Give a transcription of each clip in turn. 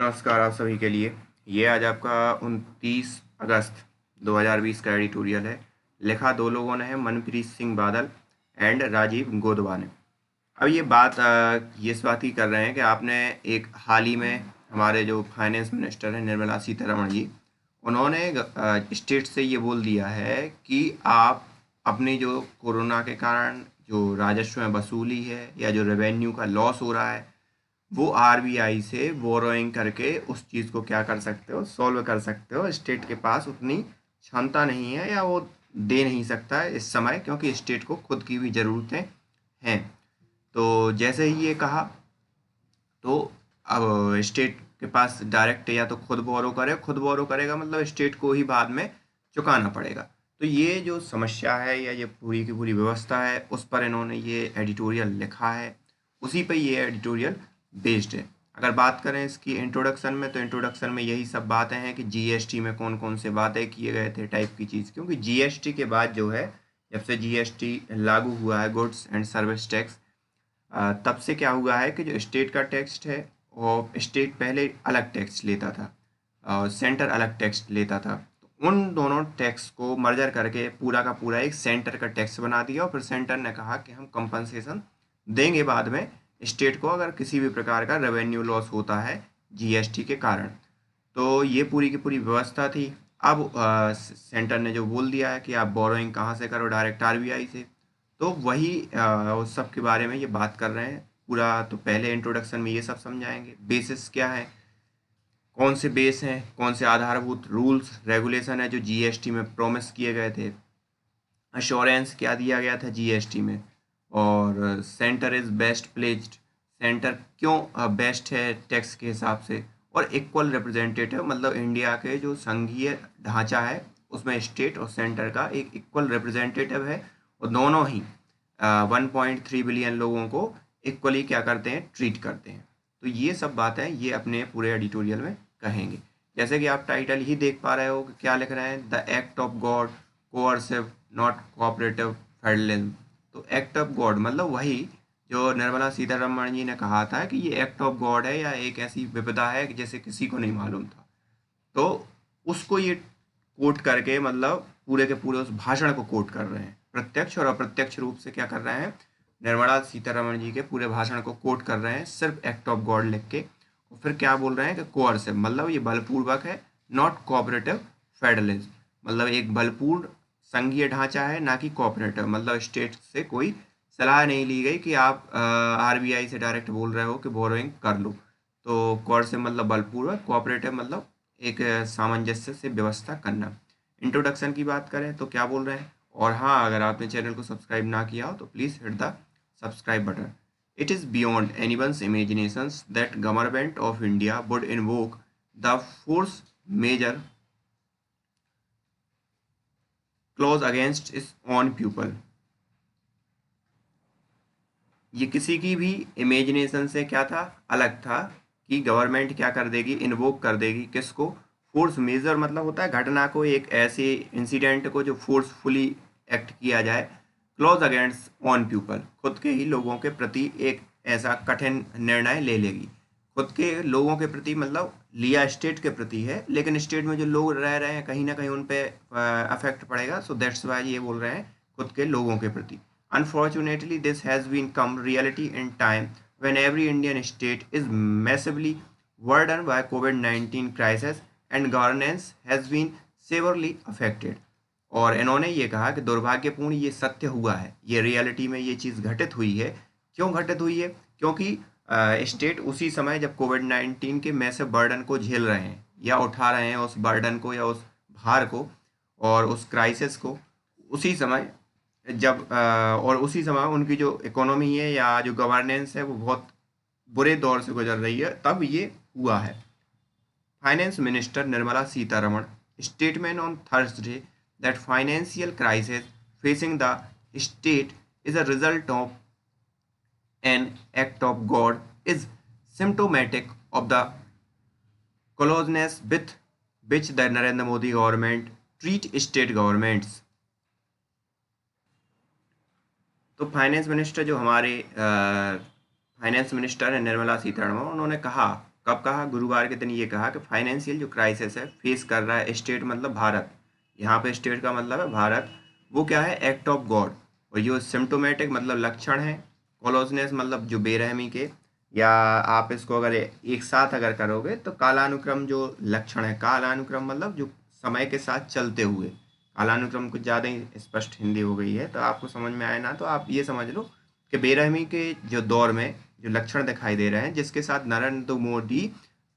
नमस्कार आप सभी के लिए। ये आज आपका 29 अगस्त 2020 का एडिटोरियल है। लिखा दो लोगों ने है, मनप्रीत सिंह बादल एंड राजीव गोदवा ने। अब ये बात ये इस बात की कर रहे हैं कि आपने एक हाल ही में हमारे जो फाइनेंस मिनिस्टर हैं निर्मला सीतारमण जी, उन्होंने स्टेट से ये बोल दिया है कि आप अपनी जो कोरोना के कारण जो राजस्व में वसूली है या जो रेवेन्यू का लॉस हो रहा है वो आरबीआई से बोरोइंग करके उस चीज़ को क्या कर सकते हो, सॉल्व कर सकते हो। स्टेट के पास उतनी क्षमता नहीं है या वो दे नहीं सकता है इस समय, क्योंकि स्टेट को खुद की भी ज़रूरतें हैं। तो जैसे ही ये कहा तो अब स्टेट के पास डायरेक्ट या तो खुद बोरो करे, खुद बोरो करेगा मतलब स्टेट को ही बाद में चुकाना पड़ेगा। तो ये जो समस्या है या ये पूरी की पूरी व्यवस्था है उस पर इन्होंने ये एडिटोरियल लिखा है, उसी पे ये एडिटोरियल बेस्ड है। अगर बात करें इसकी इंट्रोडक्शन में, तो इंट्रोडक्शन में यही सब बातें हैं कि जीएसटी में कौन कौन से बातें किए गए थे टाइप की चीज़, क्योंकि जीएसटी के बाद जो है, जब से जीएसटी लागू हुआ है गुड्स एंड सर्विस टैक्स, तब से क्या हुआ है कि जो स्टेट का टैक्स है और स्टेट पहले अलग टैक्स लेता था और सेंटर अलग टैक्स लेता था। तो उन दोनों टैक्स को मर्जर करके पूरा का पूरा एक सेंटर का टैक्स बना दिया और फिर सेंटर ने कहा कि हम कंपनसेशन देंगे बाद में स्टेट को अगर किसी भी प्रकार का रेवेन्यू लॉस होता है जीएसटी के कारण। तो ये पूरी की पूरी व्यवस्था थी। अब सेंटर ने जो बोल दिया है कि आप बोरोइंग कहाँ से करो, डायरेक्ट आरबीआई से। तो वही उस सब के बारे में ये बात कर रहे हैं पूरा। तो पहले इंट्रोडक्शन में ये सब समझाएंगे बेसिस क्या है, कौन से बेस हैं, कौन से आधारभूत रूल्स रेगुलेशन है जो जीएसटी में प्रॉमिस किए गए थे, अश्योरेंस क्या दिया गया था जीएसटी में, और centre is best placed, centre क्यों बेस्ट है टैक्स के हिसाब से, और इक्वल रिप्रेजेंटेटिव मतलब इंडिया के जो संघीय ढांचा है उसमें स्टेट और सेंटर का एक इक्वल रिप्रेजेंटेटिव है और दोनों ही 1.3 बिलियन लोगों को इक्वली क्या करते हैं, ट्रीट करते हैं। तो ये सब बातें ये अपने पूरे एडिटोरियल में कहेंगे। जैसे कि आप टाइटल ही देख पा रहे हो कि क्या लिख रहे हैं, the act of God coercive not cooperative federalism. तो एक्ट ऑफ गॉड मतलब वही जो निर्मला सीतारमण जी ने कहा था कि ये एक्ट ऑफ गॉड है या एक ऐसी विपदा है कि जैसे किसी को नहीं मालूम था। तो उसको ये कोट करके मतलब पूरे के पूरे उस भाषण को कोट कर रहे हैं, प्रत्यक्ष और अप्रत्यक्ष रूप से क्या कर रहे हैं, निर्मला सीतारमण जी के पूरे भाषण को कोट कर रहे हैं सिर्फ एक्ट ऑफ गॉड लिख के। और फिर क्या बोल रहे हैं कि कोअर्सिव मतलब ये बलपूर्वक है, नॉट कोऑपरेटिव फेडरलिज्म मतलब एक बलपूर्ण संघीय ढांचा है, ना कि कोऑपरेटिव मतलब स्टेट से कोई सलाह नहीं ली गई कि आप आरबीआई से डायरेक्ट बोल रहे हो कि बोरोइंग कर लो। तो कोअर्सिव मतलब बलपूर्वक, कोऑपरेटिव मतलब एक सामंजस्य से व्यवस्था करना। इंट्रोडक्शन की बात करें तो क्या बोल रहे हैं, और हाँ अगर आपने चैनल को सब्सक्राइब ना किया हो तो please hit the subscribe button. It is beyond anyone's imaginations that government of India would invoke the force majeure clause against its own people. ये किसी की भी इमेजिनेशन से क्या था, अलग था कि गवर्नमेंट क्या कर देगी, इन्वोक कर देगी किसको, फोर्स मेजर मतलब होता है घटना को, एक ऐसे इंसिडेंट को जो फोर्सफुली एक्ट किया जाए, क्लोज अगेंस्ट ऑन पीपल खुद के ही लोगों के प्रति एक ऐसा कठिन निर्णय ले लेगी। खुद के लोगों के प्रति मतलब लिया स्टेट के प्रति है, लेकिन स्टेट में जो लोग रह रहे हैं कहीं ना कहीं उन पे अफेक्ट पड़ेगा। सो दैट्स वाई ये बोल रहे हैं खुद के लोगों के प्रति। Unfortunately, this has become reality in time when every Indian state is massively burdened by COVID-19 crisis and governance has been severely affected। और इन्होंने ये कहा कि दुर्भाग्यपूर्ण ये सत्य हुआ है, ये रियलिटी में ये चीज़ घटित हुई है। क्यों घटित हुई है, क्योंकि स्टेट उसी समय जब कोविड-19 के मैसिव बर्डन को झेल रहे हैं या उठा रहे हैं उस बर्डन को या उस भार को और उस क्राइसिस को, उसी समय जब और उसी समय उनकी जो इकोनॉमी है या जो गवर्नेंस है वो बहुत बुरे दौर से गुजर रही है, तब ये हुआ है। Finance minister Nirmala Sitharaman statement on Thursday that financial crisis facing the state is a result of an act of God is symptomatic of the closeness with which the Narendra Modi government treat state governments. तो finance minister जो हमारे finance minister है निर्मला सीतारमण, उन्होंने कहा कब कहा? गुरुवार के दिन ये कहा कि फाइनेंशियल जो क्राइसिस है फेस कर रहा है स्टेट, मतलब भारत, यहाँ पे स्टेट का मतलब है भारत, वो क्या है? Act of God. और जो सिम्टोमेटिक मतलब लक्षण है, कॉलोजनेस मतलब जो बेरहमी के, या आप इसको अगर एक साथ अगर करोगे तो कालानुक्रम जो लक्षण है, कालानुक्रम मतलब जो समय के साथ चलते हुए, कालानुक्रम कुछ ज़्यादा ही स्पष्ट हिंदी हो गई है, तो आपको समझ में आए ना तो आप ये समझ लो कि बेरहमी के जो दौर में जो लक्षण दिखाई दे रहे हैं, जिसके साथ नरेंद्र मोदी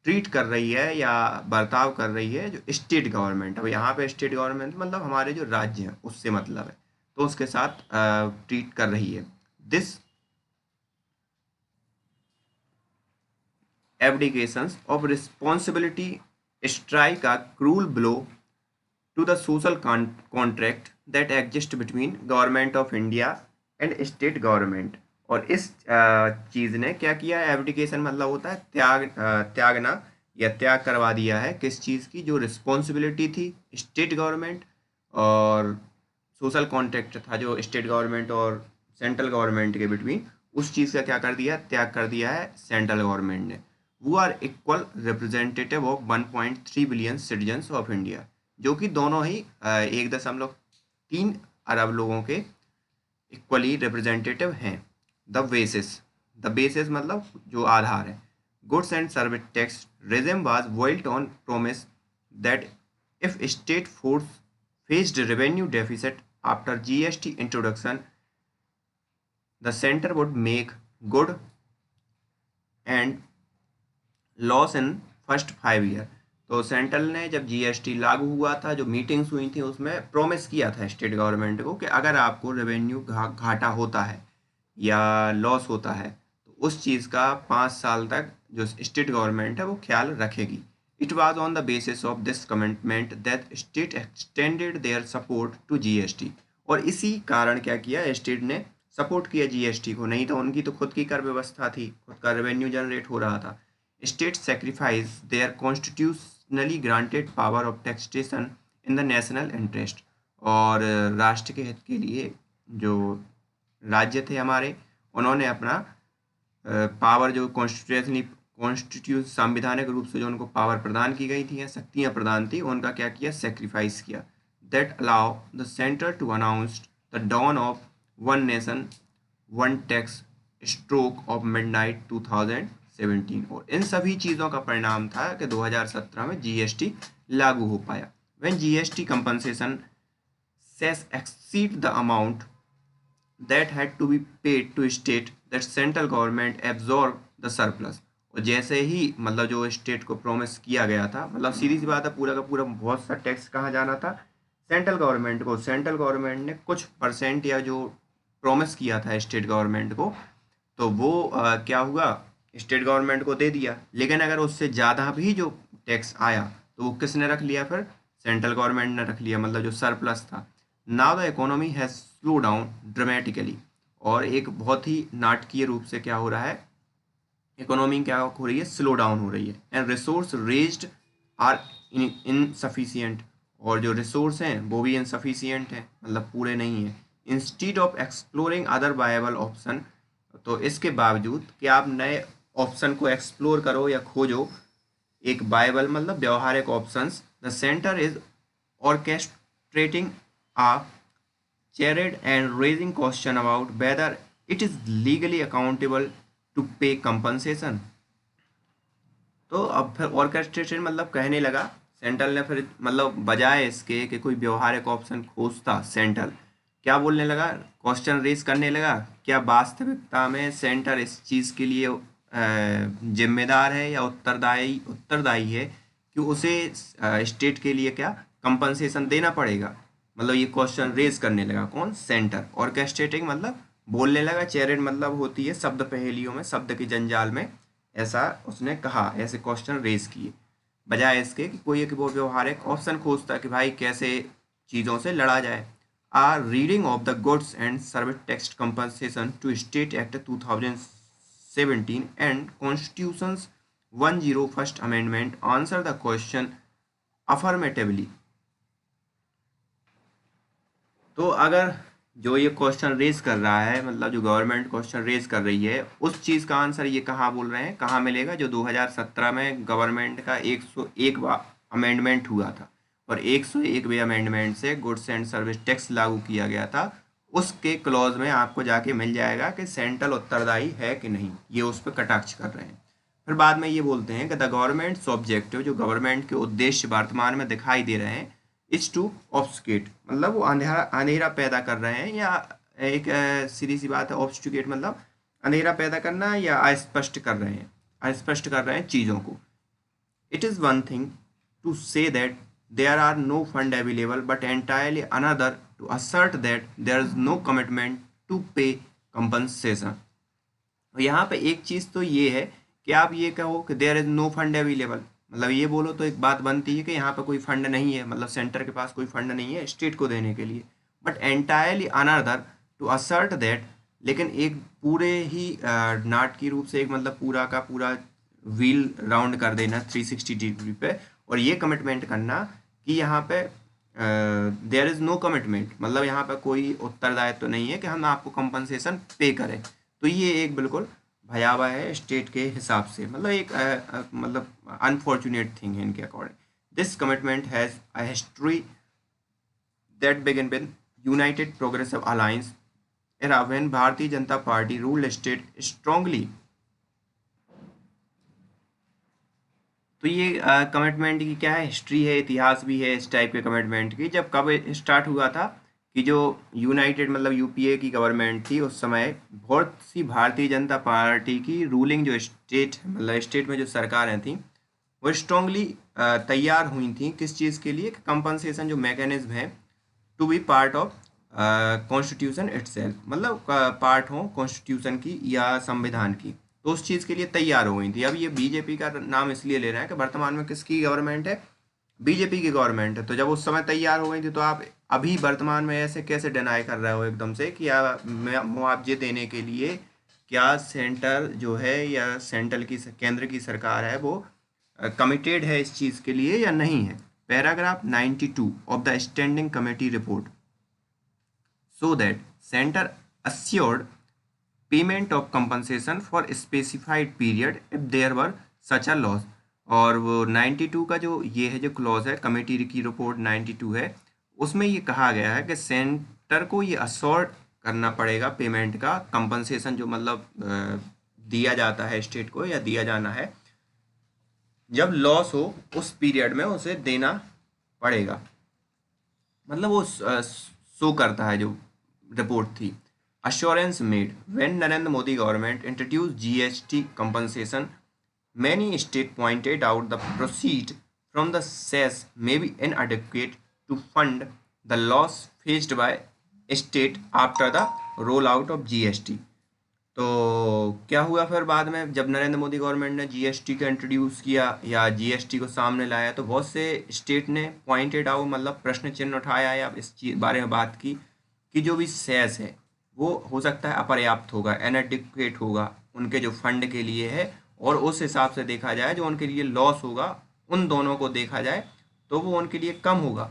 ट्रीट कर रही है या बर्ताव कर रही है जो स्टेट गवर्नमेंट। अब यहाँ पे स्टेट गवर्नमेंट मतलब हमारे जो राज्य हैं उससे मतलब है, तो उसके साथ ट्रीट कर रही है। This abdications of responsibility strike a cruel blow to the social contract that exists between government of India and state government. और इस चीज़ ने क्या किया? एब्डिकेशन मतलब होता है त्यागना या त्याग करवा दिया है किस चीज़ की? जो रिस्पॉन्सिबिलिटी थी स्टेट गवर्नमेंट और सोशल कॉन्ट्रैक्ट था जो स्टेट गवर्नमेंट और सेंट्रल गवर्नमेंट के बिटवीन, उस चीज़ का क्या कर दिया? त्याग कर दिया है सेंट्रल गवर्नमेंट ने। वो are equal representative of 1.3 billion citizens of India, जो कि दोनों ही 1.3 अरब लोगों के इक्वली रिप्रेजेंटेटिव हैं। द बेसिस मतलब जो आधार है। Goods and service tax regime was built on promise that if state force faced revenue deficit after GST introduction, the center would make good and loss in first 5 year। तो central ने जब GST लागू हुआ था, जो meetings हुई थी, उसमें प्रॉमिस किया था स्टेट गवर्नमेंट को कि अगर आपको रेवेन्यू घाटा होता है या लॉस होता है तो उस चीज़ का 5 साल तक जो स्टेट गवर्नमेंट है वो ख्याल रखेगी। It was on the basis of this commitment that state extended their support to GST. और इसी कारण क्या किया? स्टेट ने सपोर्ट किया जीएसटी को, नहीं तो उनकी तो खुद की कर व्यवस्था थी, खुद का रेवेन्यू जनरेट हो रहा था। States sacrifice their constitutionally granted power of taxation in the national interest। और राष्ट्र के हित के लिए जो राज्य थे हमारे, उन्होंने अपना पावर जो कॉन्स्टिट्यूशन संविधानिक रूप से जो उनको पावर प्रदान की गई थी या शक्तियाँ प्रदान थी, उनका क्या किया? सेक्रीफाइस किया। That allow the centre to announce the dawn of one nation one tax stroke of midnight 2017। और इन सभी चीज़ों का परिणाम था कि 2017 में जीएसटी लागू हो पाया। When GST compensation cess exceed the amount that had to be paid to state, that central government absorb the surplus। और जैसे ही मतलब जो स्टेट को प्रॉमिस किया गया था, मतलब सीधी सी बात है, पूरा का पूरा बहुत सा टैक्स कहाँ जाना था? सेंट्रल गवर्नमेंट को। सेंट्रल गवर्नमेंट ने कुछ परसेंट या जो प्रॉमिस किया था स्टेट गवर्नमेंट को, तो वो क्या हुआ? स्टेट गवर्नमेंट को दे दिया। लेकिन अगर उससे ज़्यादा भी जो टैक्स आया तो वो किसने रख लिया? फिर सेंट्रल गवर्नमेंट ने रख लिया, मतलब जो सरप्लस था। Now the economy has slow down dramatically. और एक बहुत ही नाटकीय रूप से क्या हो रहा है? इकोनॉमी क्या हो रही है? स्लो डाउन हो रही है। And resource raised are insufficient. और जो रिसोर्स हैं वो भी इनसफिशियंट हैं, मतलब पूरे नहीं हैं। Instead of exploring other viable option, तो इसके बावजूद कि आप नए ऑप्शन को एक्सप्लोर करो या खोजो, एक वायबल मतलब व्यवहारिक options, the centre is orchestrating a charade and raising question about whether it is legally accountable to pay compensation। तो अब फिर ऑर्केस्ट्रेशन मतलब कहने लगा सेंट्रल ने, फिर मतलब बजाय इसके कि कोई व्यवहारिक ऑप्शन खोजता, सेंट्रल क्या बोलने लगा? क्वेश्चन रेज करने लगा, क्या वास्तविकता में सेंटर इस चीज़ के लिए जिम्मेदार है या उत्तरदायी है कि उसे स्टेट के लिए क्या कंपनसेशन देना पड़ेगा? मतलब ये क्वेश्चन रेज करने लगा कौन? सेंटर। ऑर्केस्ट्रेटिंग मतलब बोलने लगा, चैरिट मतलब होती है शब्द पहेलियों में, शब्द के जंजाल में, ऐसा उसने कहा, ऐसे क्वेश्चन रेज किए, बजाय इसके कि कोई एक वो व्यवहारिक ऑप्शन खोजता कि भाई कैसे चीज़ों से लड़ा जाए। A reading of the goods and service tax compensation to state act 2017 and constitutions 10 first amendment answer the question affirmatively. तो अगर जो ये क्वेश्चन रेज कर रहा है, मतलब जो गवर्नमेंट क्वेश्चन रेज कर रही है, उस चीज़ का आंसर ये कहाँ बोल रहे हैं, कहाँ मिलेगा? जो 2017 में गवर्नमेंट का 101वां अमेंडमेंट हुआ था और 101वें अमेंडमेंट से गुड्स एंड सर्विस टैक्स लागू किया गया था, उसके क्लॉज में आपको जाके मिल जाएगा कि सेंट्रल उत्तरदायी है कि नहीं। ये उस पर कटाक्ष कर रहे हैं। फिर बाद में ये बोलते हैं कि द गवर्नमेंट्स ऑब्जेक्टिव, जो गवर्नमेंट के उद्देश्य वर्तमान में दिखाई दे रहे हैं, इज टू ऑब्स्केट, मतलब वो अंधेरा अंधेरा पैदा कर रहे हैं, या एक सीधी सी बात है, ऑब्स्टिकेट मतलब अंधेरा पैदा करना, या अस्पष्ट कर रहे हैं, अस्पष्ट कर रहे हैं चीज़ों को। It is one thing to say that there are no fund available, but entirely another to assert that there is no commitment to pay compensation. तो यहाँ पे एक चीज़ तो ये है कि आप ये कहो कि there is no fund available, मतलब ये बोलो तो एक बात बनती है कि यहाँ पे कोई फंड नहीं है, मतलब सेंटर के पास कोई फंड नहीं है स्टेट को देने के लिए। But entirely another to assert that, लेकिन एक पूरे ही नाटकीय रूप से एक मतलब पूरा का पूरा व्हील राउंड कर देना 360 डिग्री पे, और ये कमिटमेंट करना कि यहाँ पे देयर इज़ नो कमिटमेंट, मतलब यहाँ पे कोई उत्तरदायित्व तो नहीं है कि हम आपको कंपनसेशन पे करें। तो ये एक बिल्कुल भयावह है स्टेट के हिसाब से, मतलब एक मतलब अनफॉर्चुनेट थिंग है इनके according. This commitment has a history that begin with United progressive alliance era when Bharatiya Janata party ruled state strongly. तो ये कमिटमेंट की क्या है, हिस्ट्री है, इतिहास भी है इस टाइप के कमिटमेंट की। जब कब स्टार्ट हुआ था कि जो यूनाइटेड मतलब यूपीए की गवर्नमेंट थी, उस समय बहुत सी भारतीय जनता पार्टी की रूलिंग जो स्टेट मतलब स्टेट में जो सरकारें थी, वो स्ट्रांगली तैयार हुई थी किस चीज़ के लिए, कंपनसेशन जो मैकेनिज्म है to be part of constitution itself, मतलब पार्ट हो कॉन्स्टिट्यूशन की या संविधान की, तो उस चीज़ के लिए तैयार हो गई थी। अब ये बीजेपी का नाम इसलिए ले रहे हैं कि वर्तमान में किसकी गवर्नमेंट है, बीजेपी की गवर्नमेंट है। तो जब उस समय तैयार हो गई थी, तो आप अभी वर्तमान में ऐसे कैसे डिनाई कर रहे हो एकदम से कि मुआवजे देने के लिए क्या सेंटर जो है या सेंट्रल की केंद्र की सरकार है वो कमिटेड है इस चीज़ के लिए या नहीं है। Paragraph 92 of the standing committee report so that center assured payment of compensation for specified period if there were such a loss। और वो 92 का जो ये है जो क्लॉज है, कमेटी की रिपोर्ट 92 है, उसमें ये कहा गया है कि सेंटर को ये अश्योर करना पड़ेगा पेमेंट का, कंपनसेशन जो मतलब दिया जाता है स्टेट को या दिया जाना है, जब लॉस हो उस पीरियड में उसे देना पड़ेगा। मतलब वो शो करता है जो रिपोर्ट थी। assurance made when Narendra Modi government introduced GST compensation, many states pointed out the proceeds from the cess may be inadequate to fund the loss faced by state after the rollout of GST। तो क्या हुआ फिर बाद में जब Narendra Modi government ने GST को introduce किया या जीएसटी को सामने लाया, तो बहुत से स्टेट ने पॉइंटेड आउट मतलब प्रश्न चिन्ह उठाया या इस चीज बारे में बात की कि जो भी सेस है वो हो सकता है अपर्याप्त होगा, इनएडिक्वेट होगा उनके जो फंड के लिए है, और उस हिसाब से देखा जाए जो उनके लिए लॉस होगा, उन दोनों को देखा जाए तो वो उनके लिए कम होगा।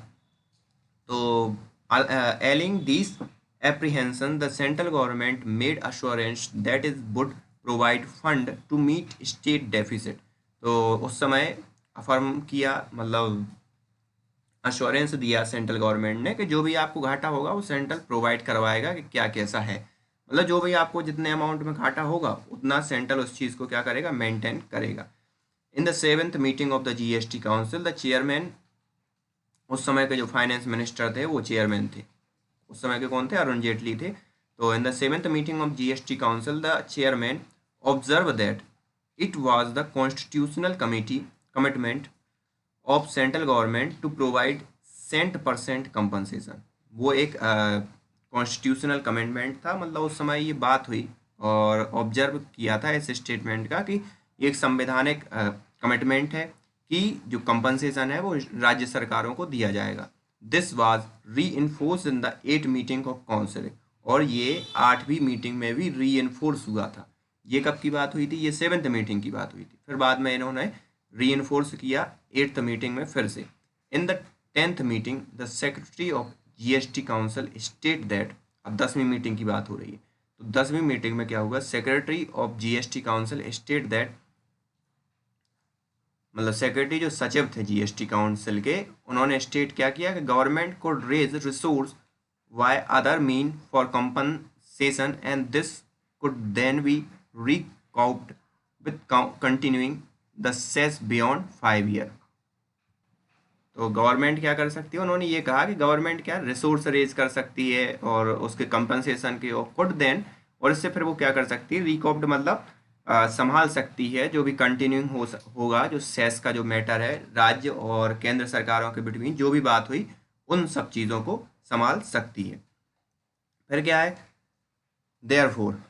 तो allaying these apprehension, the central government made assurance that it would provide fund to meet state deficit। तो उस समय अफर्म किया मतलब अश्योरेंस दिया सेंट्रल गवर्नमेंट ने कि जो भी आपको घाटा होगा वो सेंट्रल प्रोवाइड करवाएगा कि क्या कैसा है, मतलब जो भी आपको जितने अमाउंट में घाटा होगा उतना सेंट्रल उस चीज़ को क्या करेगा, मेंटेन करेगा। इन the 7th meeting of the GST council the chairman, उस समय के जो फाइनेंस मिनिस्टर थे वो चेयरमैन थे, उस समय के कौन थे, अरुण जेटली थे। तो in the 7th meeting of GST council the chairman observe that it was the constitutional committee commitment of central government to provide 100% compensation. वो एक कॉन्स्टिट्यूशनल कमिटमेंट था, मतलब उस समय ये बात हुई और ऑब्जर्व किया था इस स्टेटमेंट का कि ये एक संवैधानिक कमिटमेंट है कि जो कंपनसेशन है वो राज्य सरकारों को दिया जाएगा। दिस वाज री enforce in the 8th meeting of council, और ये 8वीं मीटिंग में भी री इन्फोर्स हुआ था। ये कब की बात हुई थी, ये 7th मीटिंग की बात हुई थी, फिर बाद में इन्होंने री इन्फोर्स किया 8th मीटिंग में फिर से। In the 10th meeting the secretary of GST council state that अब 10वीं मीटिंग की बात हो रही है, तो 10वीं मीटिंग में क्या होगा, secretary of GST council state that, मतलब सेक्रेटरी जो सचिव थे जीएसटी काउंसिल के, उन्होंने स्टेट क्या किया कि government could raise resource by other means for compensation and this could then be recouped with continuing the cess beyond 5 years। तो गवर्नमेंट क्या कर सकती है, उन्होंने ये कहा कि गवर्नमेंट क्या रिसोर्स रेज कर सकती है और उसके कंपनसेशन के कुड देन, और इससे फिर वो क्या कर सकती है, रिकॉप्ड मतलब संभाल सकती है जो भी कंटिन्यूइंग होगा, जो सेस का जो मैटर है राज्य और केंद्र सरकारों के बिटवीन जो भी बात हुई उन सब चीज़ों को संभाल सकती है। फिर क्या है, therefore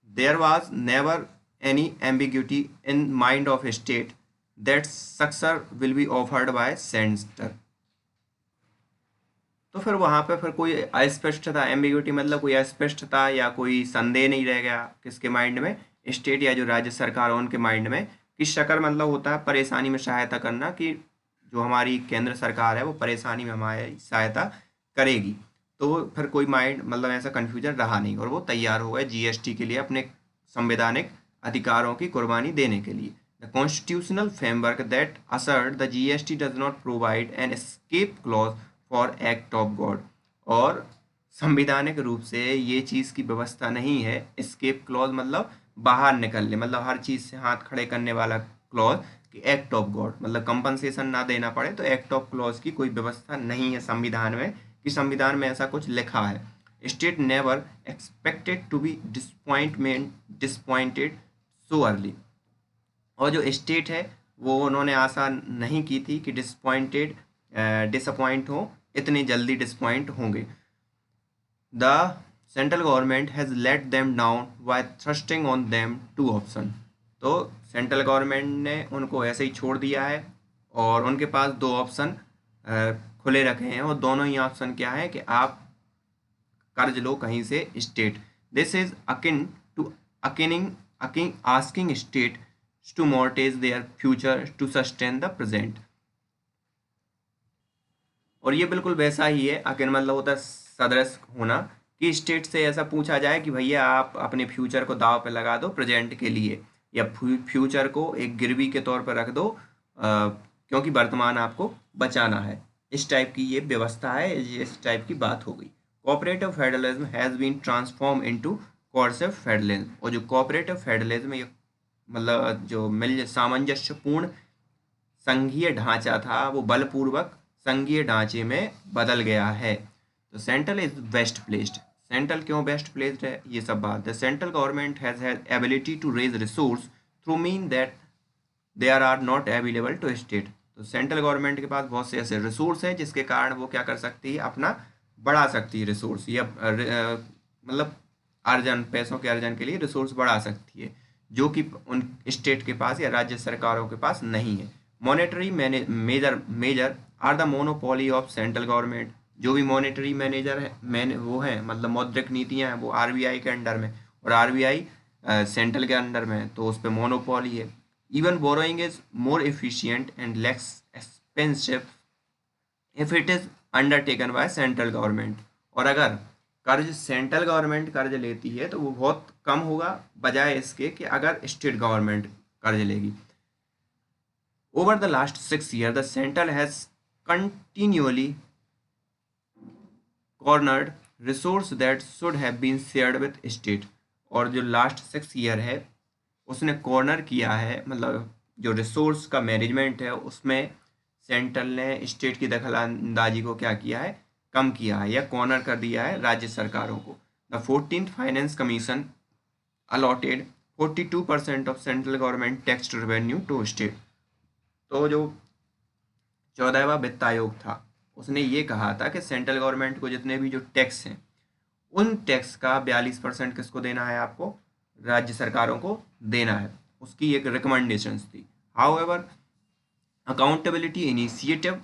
there was never any ambiguity in mind of state that successor will be offered by centre. तो फिर वहाँ पे फिर कोई अस्पष्टता, एम्बिग्यूटी मतलब कोई अस्पष्टता या कोई संदेह नहीं रह गया किसके माइंड में, स्टेट या जो राज्य सरकार है उनके माइंड में, कि शकर मतलब होता है परेशानी में सहायता करना, कि जो हमारी केंद्र सरकार है वो परेशानी में हमारी सहायता करेगी। तो फिर कोई माइंड मतलब ऐसा कन्फ्यूजन रहा नहीं और वो तैयार हो गए जीएसटी के लिए अपने संवैधानिक अधिकारों की कुर्बानी देने के लिए। The constitutional framework that assert the GST does not provide an escape clause for act of God, और संवैधानिक रूप से ये चीज़ की व्यवस्था नहीं है, एस्केप क्लॉज मतलब बाहर निकलने, मतलब हर चीज़ से हाथ खड़े करने वाला क्लॉज, कि एक्ट ऑफ गॉड मतलब कंपनसेशन ना देना पड़े, तो एक्ट ऑफ क्लॉज की कोई व्यवस्था नहीं है संविधान में कि संविधान में ऐसा कुछ लिखा है। State never expected to be disappointed so early, और जो स्टेट है वो उन्होंने आशा नहीं की थी कि डिसअपॉइंट हो, इतनी जल्दी डिसपॉइंट होंगे। The central government has let them down by thrusting on them two option, तो सेंट्रल गवर्नमेंट ने उनको ऐसे ही छोड़ दिया है और उनके पास दो ऑप्शन खुले रखे हैं, और दोनों ही ऑप्शन क्या है कि आप कर्ज लो कहीं से state. This is akin to akining asking state to mortgage their future to sustain the present, और ये बिल्कुल वैसा ही है, अकिन मतलब होता है सदृश होना, कि स्टेट से ऐसा पूछा जाए कि भैया आप अपने फ्यूचर को दाव पे लगा दो प्रेजेंट के लिए, या फ्यूचर को एक गिरवी के तौर पर रख दो क्योंकि वर्तमान आपको बचाना है। इस टाइप की ये व्यवस्था है, इस टाइप की बात हो गई। Cooperative federalism has been transform into coercive federalism, और जो कोऑपरेटिव फेडरलिज्म ये मतलब जो मिल सामंजस्यपूर्ण संघीय ढांचा था वो बलपूर्वक संघीय ढांचे में बदल गया है। तो central is best placed, central क्यों बेस्ट प्लेस्ड है ये सब बात है। Central government has ability to raise resource through mean that there are not available to state, तो सेंट्रल गवर्नमेंट के पास बहुत से ऐसे रिसोर्स हैं जिसके कारण वो क्या कर सकती है, अपना बढ़ा सकती है रिसोर्स, या मतलब अर्जन, पैसों के अर्जन के लिए रिसोर्स बढ़ा सकती है, जो कि उन स्टेट के पास या राज्य सरकारों के पास नहीं है। Monetary measure are the monopoly of central government, जो भी मॉनेटरी मैनेजर है वो है मतलब मौद्रिक नीतियां हैं वो आरबीआई के अंडर में, और आरबीआई सेंट्रल के अंडर में, तो उस पर मोनोपोली है। Even borrowing is more efficient and less expensive if it is undertaken by central government, और अगर कर्ज सेंट्रल गवर्नमेंट कर्ज लेती है तो वो बहुत कम होगा बजाय इसके कि अगर स्टेट गवर्नमेंट कर्ज लेगी। Over the last 6 years, the central has continually cornered resource that should have been shared with state, और जो लास्ट 6 ईयर है उसने कॉर्नर किया है, मतलब जो रिसोर्स का मैनेजमेंट है उसमें सेंट्रल ने स्टेट की दखलंदाजी को क्या किया है, कम किया है या कॉर्नर कर दिया है राज्य सरकारों को। The 14th finance commission allotted 42% of central government tax revenue to state, तो जो 14वां वित्त आयोग था उसने ये कहा था कि सेंट्रल गवर्नमेंट को जितने भी जो टैक्स हैं उन टैक्स का 42% किसको देना है, आपको राज्य सरकारों को देना है, उसकी एक रिकमेंडेशंस थी। However accountability initiative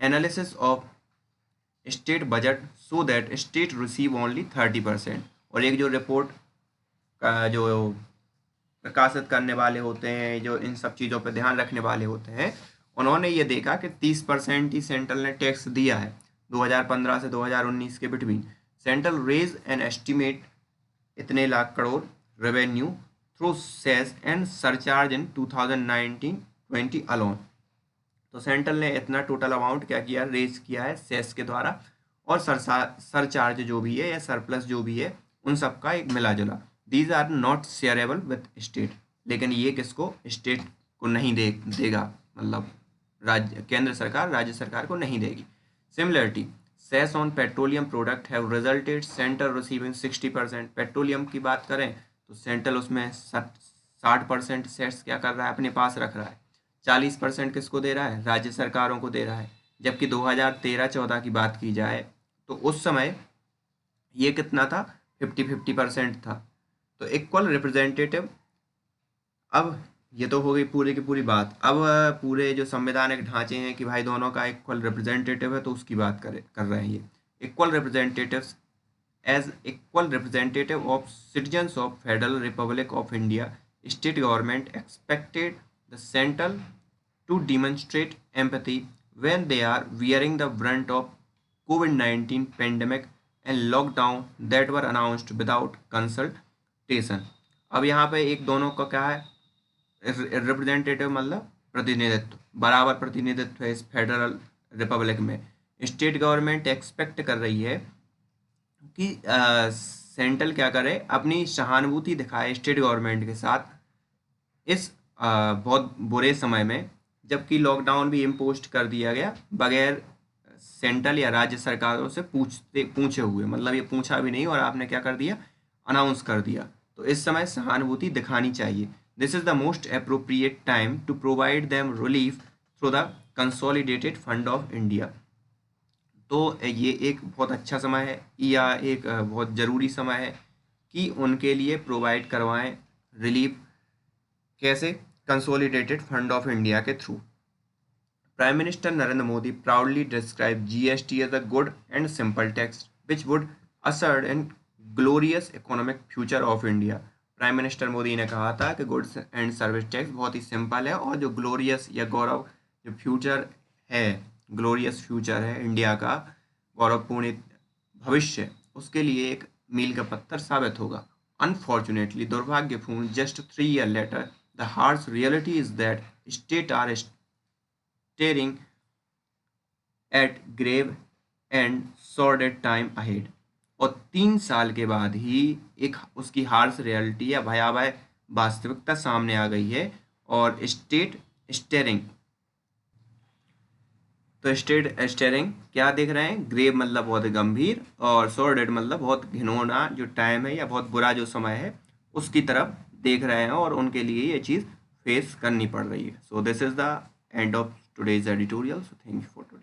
analysis of state budget so that state receive only 30%, और एक जो रिपोर्ट का जो प्रकाशित करने वाले होते हैं, जो इन सब चीज़ों पर ध्यान रखने वाले होते हैं, उन्होंने ये देखा कि 30% ही सेंट्रल ने टैक्स दिया है 2015 से 2019 के between, central raise an estimate इतने lakh crore revenue through cess and surcharge in 2019-20 अलोन। तो सेंट्रल ने इतना टोटल अमाउंट क्या किया, रेज किया है सेस के द्वारा, और सरचार्ज जो भी है या सरप्लस जो भी है उन सब का एक मिला जुला। These are not shareable with state, लेकिन ये किसको, स्टेट को नहीं देगा, मतलब राज्य, केंद्र सरकार राज्य सरकार को नहीं देगी। Similarity, cess on petroleum product have resulted central receiving 60%। Petroleum की बात करें तो सेंट्रल उसमें 60% सेस क्या कर रहा है, अपने पास रख रहा है। 40% किसको दे रहा है, राज्य सरकारों को दे रहा है। जबकि 2013-14 की बात की जाए तो उस समय ये कितना था, 50-50% था। तो इक्वल रिप्रेजेंटेटिव, अब ये तो हो गई पूरी की पूरी बात। अब पूरे जो संवैधानिक ढांचे हैं कि भाई दोनों का इक्वल रिप्रेजेंटेटिव है, तो उसकी बात कर रहे हैं ये। Equal representatives as equal representative of citizens of federal republic of India, state government expected the central to demonstrate empathy when they are wearing the brunt of COVID-19 pandemic and lockdown that were announced without consultation। अब यहाँ पे एक दोनों का क्या है, representative मतलब प्रतिनिधित्व, बराबर प्रतिनिधित्व है इस फेडरल रिपब्लिक में। स्टेट गवर्नमेंट एक्सपेक्ट कर रही है कि सेंट्रल क्या करे, अपनी सहानुभूति दिखाए स्टेट गवर्नमेंट के साथ इस बहुत बुरे समय में, जबकि लॉकडाउन भी इम्पोज कर दिया गया बगैर सेंट्रल या राज्य सरकारों से पूछे हुए, मतलब ये पूछा भी नहीं और आपने क्या कर दिया, अनाउंस कर दिया। तो इस समय सहानुभूति दिखानी चाहिए। This is the most appropriate time to provide them relief through the consolidated fund of India. तो ये एक बहुत अच्छा समय है या एक बहुत ज़रूरी समय है कि उनके लिए प्रोवाइड करवाएं रिलीफ। कैसे, कंसोलिडेटेड फंड ऑफ इंडिया के through. Prime minister Narendra Modi proudly describe GST as a good and simple tax which would assured and glorious economic future of India. Prime minister Modi ने कहा था कि गुड्स एंड सर्विस टैक्स बहुत ही simple है और जो glorious या गौरव जो फ्यूचर है, ग्लोरियस फ्यूचर है इंडिया का, गौरवपूर्ण भविष्य, उसके लिए एक मील का पत्थर साबित होगा। अनफॉर्चुनेटली, दुर्भाग्यपूर्ण, just 3 years later, the harsh reality is that states are staring at grave and sordid time ahead। और 3 साल के बाद ही एक उसकी हार्श रियलिटी या भयावह वास्तविकता सामने आ गई है। और स्टेट स्टेरिंग, तो स्टेट स्टेरिंग क्या देख रहे हैं, ग्रेव मतलब बहुत गंभीर, और सॉर्डेड मतलब बहुत घिनौना जो टाइम है या बहुत बुरा जो समय है उसकी तरफ देख रहे हैं, और उनके लिए ये चीज़ फेस करनी पड़ रही है। So this is the end of today's editorial. So thank you for today.